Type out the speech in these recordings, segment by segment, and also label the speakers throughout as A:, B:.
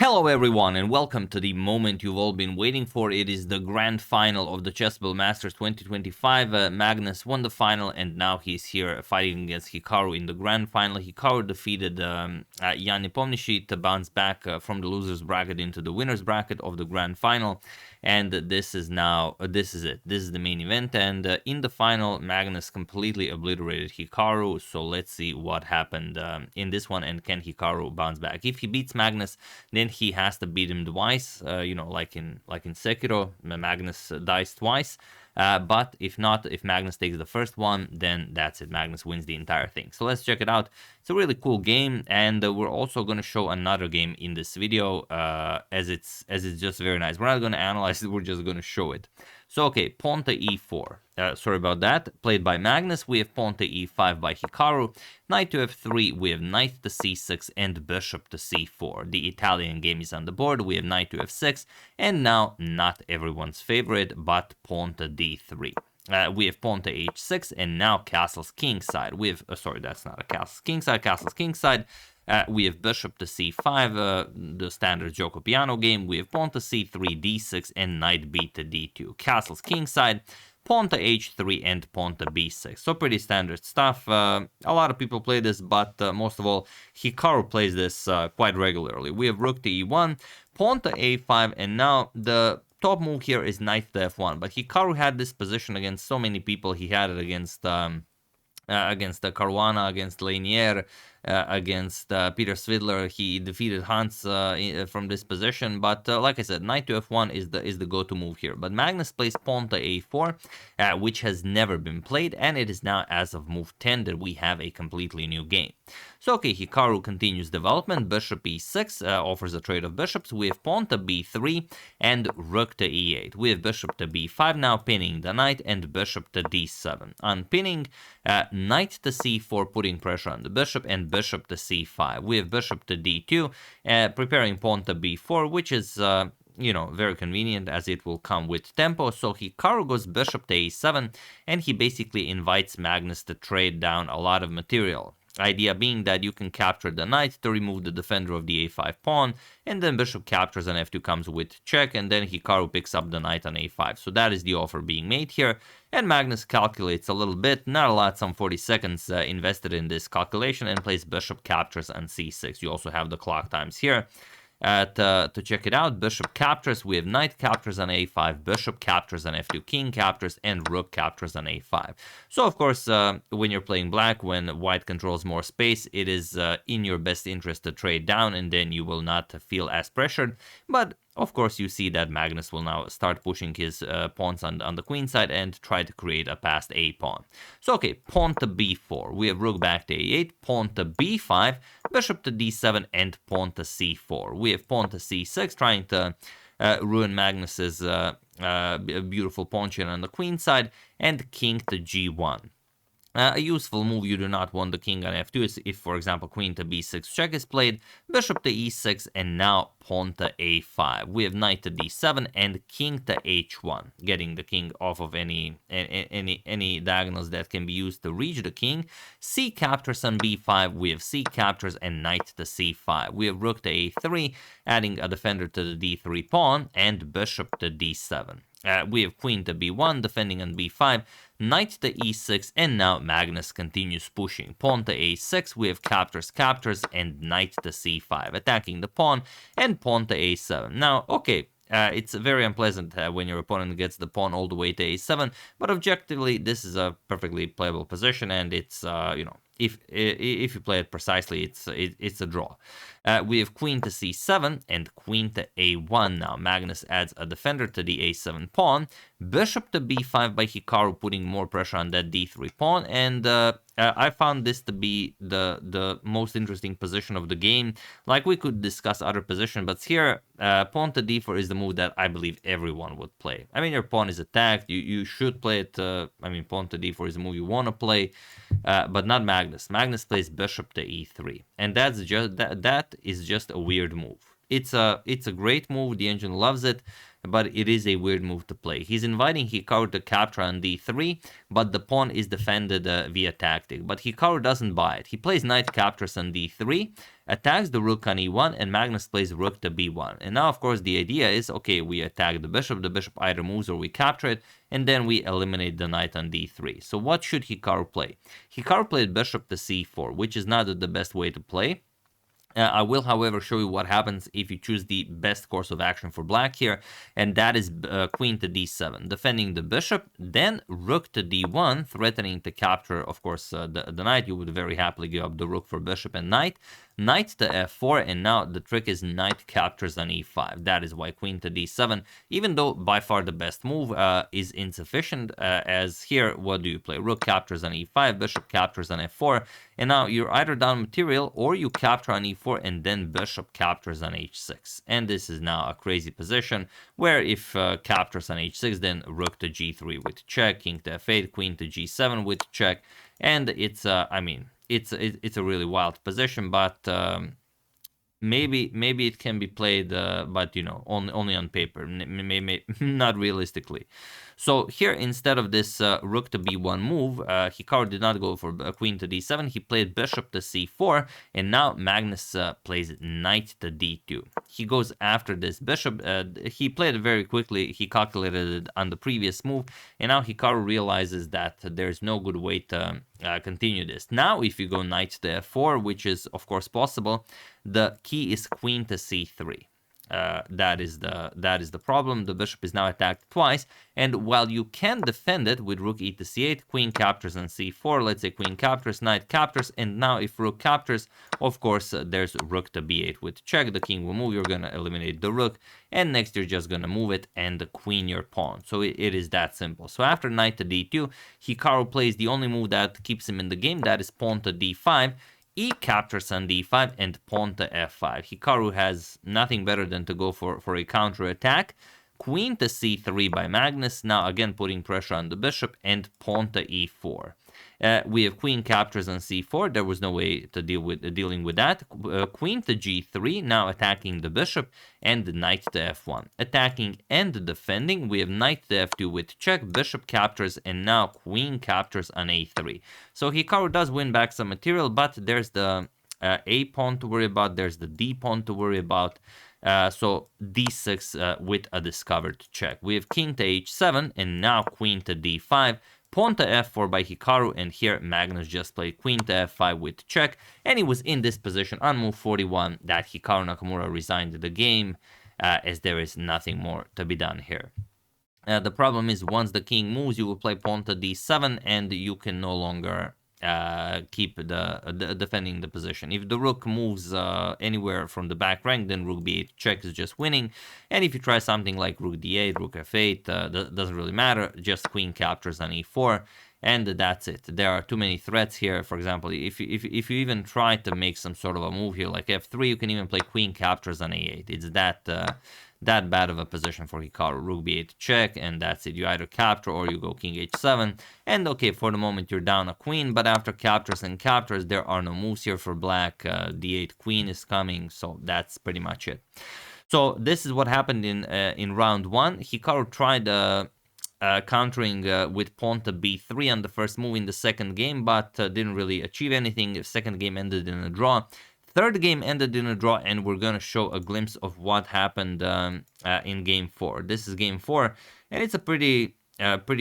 A: Hello everyone and welcome to the moment you've all been waiting for. It is the grand final of the Chessable Masters 2025. Magnus won the final and now he's here fighting against Hikaru in the grand final. Hikaru defeated Jan Nepomniachtchi to bounce back from the loser's bracket into the winner's bracket of the grand final. And this is now, this is it. This is the main event, and in the final, Magnus completely obliterated Hikaru. So let's see what happened in this one, and can Hikaru bounce back? If he beats Magnus, then he has to beat him twice, like in Sekiro, Magnus dies twice. But if not, if Magnus takes the first one, then that's it. Magnus wins the entire thing. So let's check it out. It's a really cool game, and we're also going to show another game in this video, as it's just very nice. We're not going to analyze it, we're just going to show it. So okay, pawn to e4. Sorry about that. Played by Magnus. We have pawn to e5 by Hikaru. Knight to f3. We have knight to c6 and bishop to c4. The Italian game is on the board. We have knight to f6. And now, not everyone's favorite, but pawn to d3. We have pawn to h6 and now castle's kingside. We have, sorry, that's not a castle's kingside, castle's kingside. We have bishop to c5, the standard Gioco Piano game. We have pawn to c3, d6, and knight b to d2. Castle's kingside, pawn to h3, and pawn to b6. So pretty standard stuff. A lot of people play this, but most of all, Hikaru plays this quite regularly. We have rook to e1, pawn to a5, and now the top move here is knight to f1. But Hikaru had this position against so many people. He had it against Caruana, against Lanier, against Peter Svidler. He defeated Hans from this position, but like I said, knight to f1 is the go-to move here. But Magnus plays pawn to a4, which has never been played, and it is now as of move 10 that we have a completely new game. So okay, Hikaru continues development. Bishop e6 offers a trade of bishops. We have pawn to b3 and rook to e8. We have bishop to b5 now, pinning the knight, and bishop to d7. Unpinning, knight to c4, putting pressure on the bishop, and bishop to c5. We have bishop to d2, preparing pawn to b4, which is very convenient as it will come with tempo. So Hikaru goes bishop to a7, and he basically invites Magnus to trade down a lot of material. Idea being that you can capture the knight to remove the defender of the a5 pawn, and then bishop captures and f2 comes with check, and then Hikaru picks up the knight on a5. So that is the offer being made here, and Magnus calculates a little bit, not a lot, some 40 seconds invested in this calculation, and plays bishop captures on c6. You also have the clock times here. To check it out, bishop captures, we have knight captures on a5, bishop captures on f2, king captures, and rook captures on a5. So of course, when you're playing black, when white controls more space, it is in your best interest to trade down, and then you will not feel as pressured. But of course, you see that Magnus will now start pushing his pawns on the queen side and try to create a passed a pawn. So okay, pawn to b4. We have rook back to a8, pawn to b5, bishop to d7, and pawn to c4. We have pawn to c6, trying to ruin Magnus's beautiful pawn chain on the queen side, and king to g1. A useful move you do not want the king on f2 is if, for example, queen to b6 check is played, bishop to e6, and now pawn to a5. We have knight to d7 and king to h1, getting the king off of any diagonals that can be used to reach the king. C captures on b5. We have c captures and knight to c5. We have rook to a3, adding a defender to the d3 pawn, and bishop to d7. We have queen to b1, defending on b5, knight to e6, and now Magnus continues pushing. Pawn to a6, we have captures, and knight to c5, attacking the pawn, and pawn to a7. Now, okay, it's very unpleasant when your opponent gets the pawn all the way to a7, but objectively, this is a perfectly playable position, and it's, if you play it precisely, it's a draw. We have queen to c7 and queen to a1 now. Magnus adds a defender to the a7 pawn, bishop to b5 by Hikaru, putting more pressure on that d3 pawn, and I found this to be the most interesting position of the game. Like, we could discuss other positions, but here, pawn to d4 is the move that I believe everyone would play. I mean, your pawn is attacked, you should play it. Pawn to d4 is the move you want to play, but not Magnus. Magnus plays bishop to e3, and that is just a weird move. It's a great move, the engine loves it, but it is a weird move to play. He's inviting Hikaru to capture on d3, but the pawn is defended via tactic. But Hikaru doesn't buy it. He plays knight captures on d3, attacks the rook on e1, and Magnus plays rook to b1. And now, of course, the idea is, okay, we attack the bishop either moves or we capture it, and then we eliminate the knight on d3. So what should Hikaru play? Hikaru played bishop to c4, which is not the best way to play. I will, however, show you what happens if you choose the best course of action for black here, and that is queen to d7, defending the bishop, then rook to d1, threatening to capture, of course, the knight. You would very happily give up the rook for bishop and knight. Knight to f4, and now the trick is knight captures on e5. That is why queen to d7, even though by far the best move, is insufficient, as here, what do you play? Rook captures on e5, bishop captures on f4, and now you're either down material or you capture on e4 and then bishop captures on h6. And this is now a crazy position where if captures on h6, then rook to g3 with check, king to f8, queen to g7 with check, and it's it's a really wild position, but maybe it can be played, but only on paper, maybe not realistically. So here, instead of this rook to b1 move, Hikaru did not go for queen to d7. He played bishop to c4, and now Magnus plays knight to d2. He goes after this bishop. He played it very quickly. He calculated it on the previous move, and now Hikaru realizes that there's no good way to continue this. Now, if you go knight to f4, which is of course possible, the key is queen to c3. That is the problem. The bishop is now attacked twice, and while you can defend it with rook e to c8, queen captures on c4, let's say queen captures, knight captures, and now if rook captures, of course, there's rook to b8 with check, the king will move, you're going to eliminate the rook, and next you're just going to move it and the queen your pawn. So it is that simple. So after knight to d2, Hikaru plays the only move that keeps him in the game, that is pawn to d5, e captures on d5, and pawn to f5. Hikaru has nothing better than to go for a counter attack. Queen to c3 by Magnus, now again putting pressure on the bishop, and pawn to e4. We have queen captures on c4. There was no way to dealing with that. Queen to g3, now attacking the bishop, and knight to f1. Attacking and defending, we have knight to f2 with check, bishop captures, and now queen captures on a3. So Hikaru does win back some material, but there's the a pawn to worry about, there's the d pawn to worry about. So d6 with a discovered check. We have king to h7, and now queen to d5. Pawn to f4 by Hikaru, and here Magnus just played queen to f5 with check, and he was in this position on move 41 that Hikaru Nakamura resigned the game, as there is nothing more to be done here. The problem is once the king moves, you will play pawn to d7, and you can no longer keep the defending the position. If the rook moves anywhere from the back rank, then rook b8 check is just winning. And if you try something like rook d8, rook f8, doesn't really matter. Just queen captures on e4, and that's it. There are too many threats here. For example, if you even try to make some sort of a move here like f3, you can even play queen captures on a8. It's that bad of a position for Hikaru. Rook b8 check, and that's it. You either capture or you go king h7. And okay, for the moment you're down a queen, but after captures and captures, there are no moves here for black. D8 queen is coming, so that's pretty much it. So this is what happened in round one. Hikaru tried countering with pawn to b3 on the first move in the second game, but didn't really achieve anything. The second game ended in a draw. Third game ended in a draw, and we're going to show a glimpse of what happened in game 4. This is game 4, and it's a pretty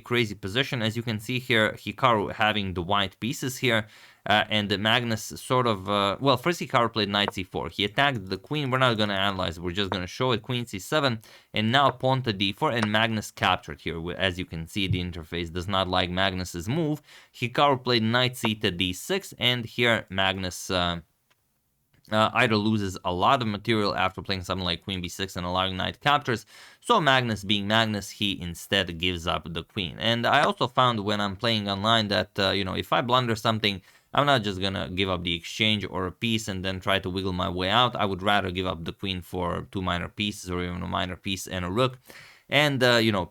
A: crazy position. As you can see here, Hikaru having the white pieces here, and Magnus sort of... well, first Hikaru played knight c4. He attacked the queen. We're not going to analyze. We're just going to show it. Queen c7, and now pawn to d4, and Magnus captured here. As you can see, the interface does not like Magnus's move. Hikaru played knight c to d6, and here Magnus... either loses a lot of material after playing something like queen b6 and allowing knight captures. So Magnus being Magnus, he instead gives up the queen. And I also found when I'm playing online that, if I blunder something, I'm not just gonna give up the exchange or a piece and then try to wiggle my way out. I would rather give up the queen for 2 minor pieces or even a minor piece and a rook, and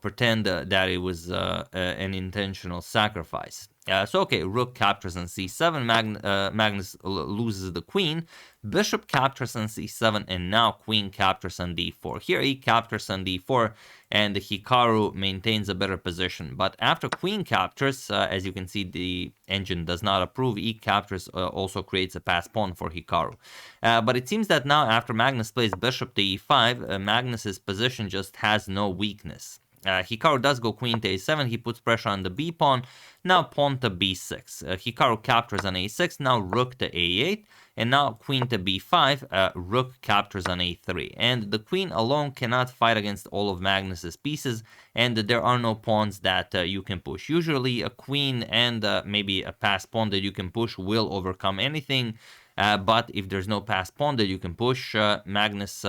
A: pretend that it was an intentional sacrifice. So okay, rook captures on c7, Magnus loses the queen, bishop captures on c7, and now queen captures on d4. Here he captures on d4, and Hikaru maintains a better position. But after queen captures, as you can see, the engine does not approve. E captures also creates a pass pawn for Hikaru. But it seems that now after Magnus plays bishop to e5, Magnus's position just has no weakness. Hikaru does go queen to a7, he puts pressure on the b pawn, now pawn to b6. Hikaru captures on a6, now rook to a8, and now queen to b5, rook captures on a3. And the queen alone cannot fight against all of Magnus's pieces, and there are no pawns that you can push. Usually a queen and maybe a passed pawn that you can push will overcome anything, but if there's no passed pawn that you can push, Magnus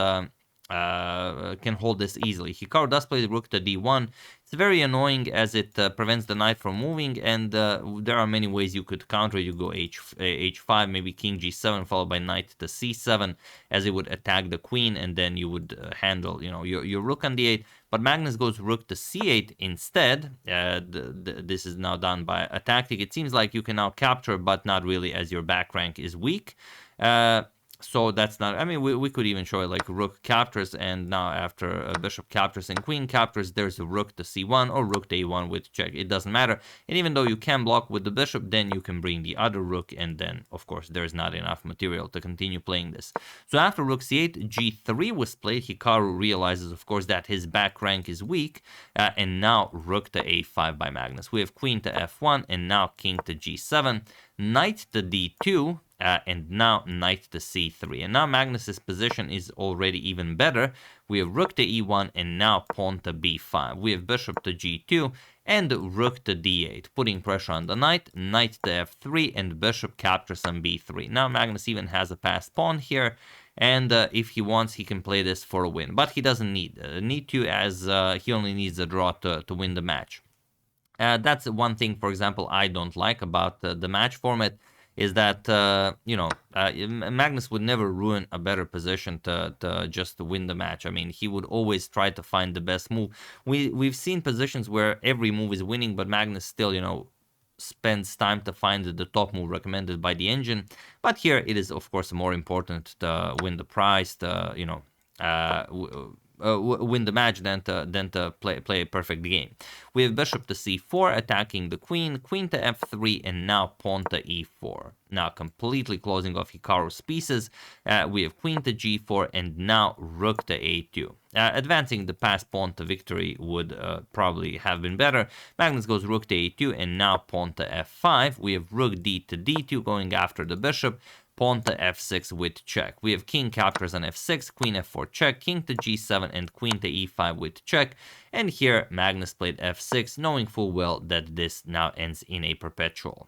A: can hold this easily. Hikaru does play the rook to d1. It's very annoying as it prevents the knight from moving, and there are many ways you could counter. You go h5, maybe king g7 followed by knight to c7, as it would attack the queen, and then you would handle, your rook on d8. But Magnus goes rook to c8 instead. This is now done by a tactic. It seems like you can now capture, but not really, as your back rank is weak. So that's not, I mean, we could even show it like rook captures, and now after bishop captures and queen captures, there's a rook to c1 or rook to a1 with check. It doesn't matter. And even though you can block with the bishop, then you can bring the other rook, and then, of course, there's not enough material to continue playing this. So after rook c8, g3 was played. Hikaru realizes, of course, that his back rank is weak, and now rook to a5 by Magnus. We have queen to f1, and now king to g7, knight to d2, and now knight to c3. And now Magnus's position is already even better. We have rook to e1 and now pawn to b5. We have bishop to g2 and rook to d8, putting pressure on the knight, knight to f3, and bishop captures on b3. Now Magnus even has a passed pawn here, and if he wants, he can play this for a win. But he doesn't need to, as he only needs a draw to win the match. That's one thing, for example, I don't like about the match format, is that, Magnus would never ruin a better position to just win the match. I mean, he would always try to find the best move. We've seen positions where every move is winning, but Magnus still, spends time to find the top move recommended by the engine. But here it is, of course, more important to win the prize, to, win the match than to play a perfect game. We have bishop to c4 attacking the queen, queen to f3, and now pawn to e4. Now completely closing off Hikaru's pieces. We have queen to g4 and now rook to a2. Advancing the passed pawn to victory would probably have been better. Magnus goes rook to a2 and now pawn to f5. We have rook d to d2 going after the bishop. Pawn to f6 with check. We have king captures on f6, queen f4 check, king to g7, and queen to e5 with check. And here Magnus played f6, knowing full well that this now ends in a perpetual.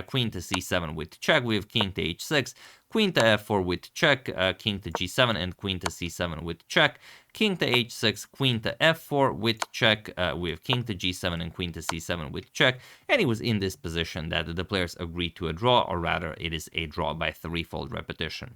A: Queen to c7 with check. We have king to h6, queen to f4 with check, king to g7, and queen to c7 with check. King to h6, queen to f4 with check. We have king to g7 and queen to c7 with check. And it was in this position that the players agreed to a draw, or rather, it is a draw by threefold repetition.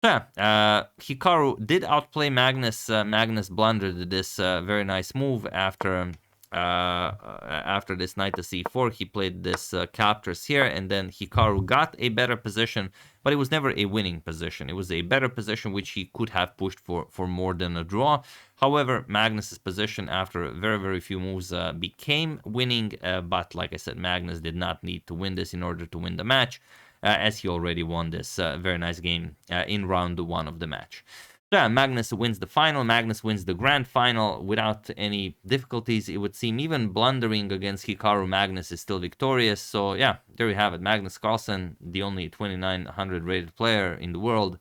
A: So, Hikaru did outplay Magnus. Magnus blundered this very nice move after this knight to c4. He played this captures here, and then Hikaru got a better position, but it was never a winning position. It was a better position which he could have pushed for more than a draw. However, Magnus's position after very, very few moves became winning, but like I said, Magnus did not need to win this in order to win the match, as he already won this very nice game in round 1 of the match. Yeah, Magnus wins the final. Magnus wins the grand final without any difficulties, it would seem. Even blundering against Hikaru, Magnus is still victorious. So yeah, there you have it. Magnus Carlsen, the only 2900 rated player in the world,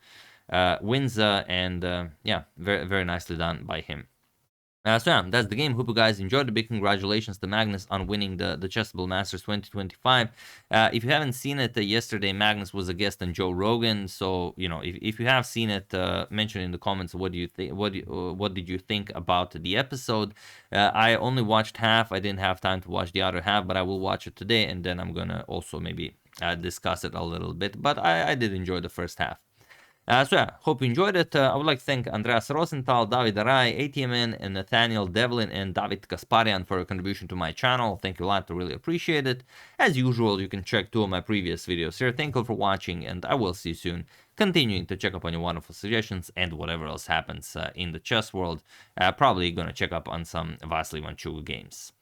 A: wins, and yeah, very, very nicely done by him. So yeah, that's the game. Hope you guys enjoyed. A big congratulations to Magnus on winning the Chessable Masters 2025. If you haven't seen it, yesterday Magnus was a guest on Joe Rogan. So if you have seen it, mention in the comments what do you think. What did you think about the episode? I only watched half. I didn't have time to watch the other half, but I will watch it today, and then I'm gonna also maybe discuss it a little bit. But I did enjoy the first half. So yeah, hope you enjoyed it. I would like to thank Andreas Rosenthal, David Arai, ATMN, and Nathaniel Devlin, and David Kasparian for your contribution to my channel. Thank you a lot, I really appreciate it. As usual, you can check 2 of my previous videos here. Thank you for watching, and I will see you soon. Continuing to check up on your wonderful suggestions and whatever else happens in the chess world. Probably gonna check up on some Vasily Vanchuk games.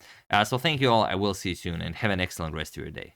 A: So thank you all, I will see you soon, and have an excellent rest of your day.